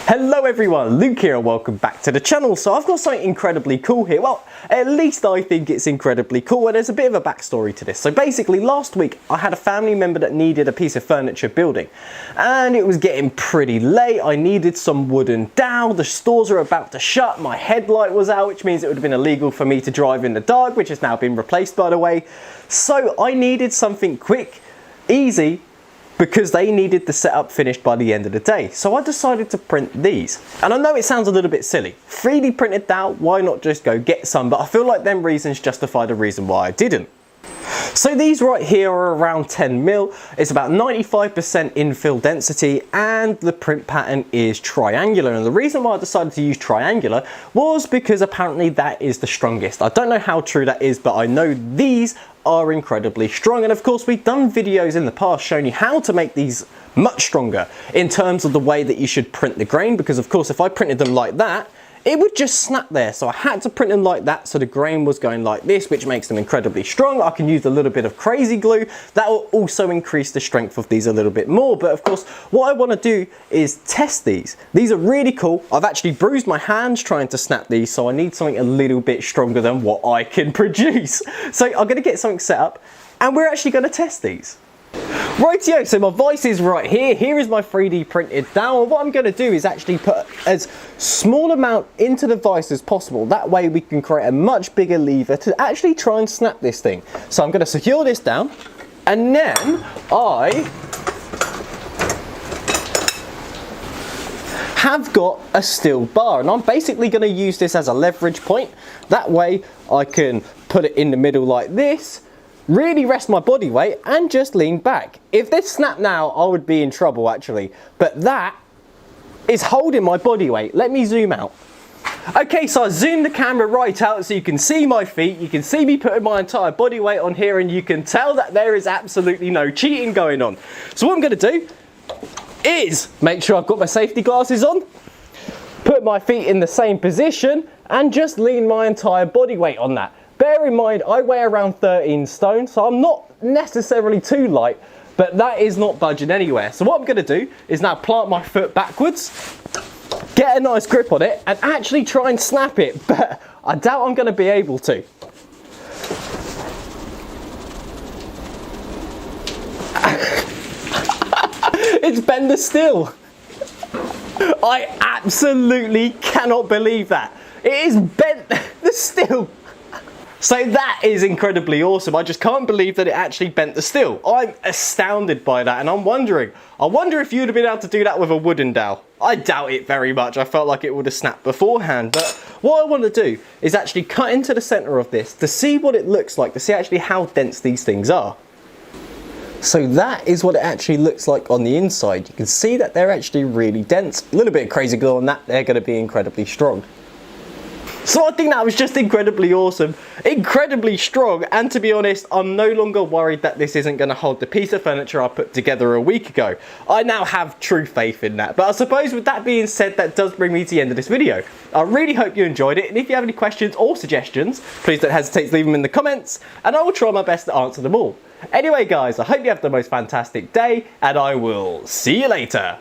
Hello everyone, Luke here and welcome back to the channel. So I've got something incredibly cool here. Well, at least I think it's incredibly cool, and there's a bit of a backstory to this. So basically last week I had a family member that needed a piece of furniture building and it was getting pretty late. I needed some wooden dowel. The stores are about to shut. My headlight was out, which means it would have been illegal for me to drive in the dark, which has now been replaced by the way. So I needed something quick, easy, because they needed the setup finished by the end of the day. So I decided to print these. And I know it sounds a little bit silly. 3D printed dowel, why not just go get some? But I feel like them reasons justify the reason why I didn't. So these right here are around 10 mil. It's about 95% infill density and the print pattern is triangular. And the reason why I decided to use triangular was because apparently that is the strongest. I don't know how true that is, but I know these are incredibly strong. And of course we've done videos in the past showing you how to make these much stronger in terms of the way that you should print the grain, because of course if I printed them like that, it would just snap there. So I had to print them like that, so the grain was going like this, which makes them incredibly strong. I can use a little bit of crazy glue. That will also increase the strength of these a little bit more. But of course, what I want to do is test these. These are really cool. I've actually bruised my hands trying to snap these, so I need something a little bit stronger than what I can produce. So I'm going to get something set up and we're actually going to test these. Rightio, so my vise is right here. Here is my 3D printed dowel. And what I'm going to do is actually put as small amount into the vise as possible. That way we can create a much bigger lever to actually try and snap this thing. So I'm going to secure this down and then I have got a steel bar and I'm basically going to use this as a leverage point. That way I can put it in the middle like this, really rest my body weight and just lean back. If this snapped now, I would be in trouble actually, but that is holding my body weight. Let me zoom out. Okay, so I zoomed the camera right out so you can see my feet, you can see me putting my entire body weight on here, and you can tell that there is absolutely no cheating going on. So what I'm going to do is make sure I've got my safety glasses on, put my feet in the same position and just lean my entire body weight on that. Bear in mind, I weigh around 13 stone, so I'm not necessarily too light, but that is not budging anywhere. So what I'm going to do is now plant my foot backwards, get a nice grip on it, and actually try and snap it, but I doubt I'm going to be able to. It's bent the steel. I absolutely cannot believe that. It is bent the steel. So that is incredibly awesome. I just can't believe that it actually bent the steel. I'm astounded by that, and I wonder if you'd have been able to do that with a wooden dowel. I doubt it very much. I felt like it would have snapped beforehand. But what I want to do is actually cut into the center of this to see what it looks like, to see actually how dense these things are. So that is what it actually looks like on the inside. You can see that they're actually really dense. A little bit of crazy glue on that, they're going to be incredibly strong. So I think that was just incredibly awesome, incredibly strong, and to be honest, I'm no longer worried that this isn't going to hold the piece of furniture I put together a week ago. I now have true faith in that. But I suppose with that being said, that does bring me to the end of this video. I really hope you enjoyed it, and if you have any questions or suggestions, please don't hesitate to leave them in the comments, and I will try my best to answer them all. Anyway guys, I hope you have the most fantastic day, and I will see you later.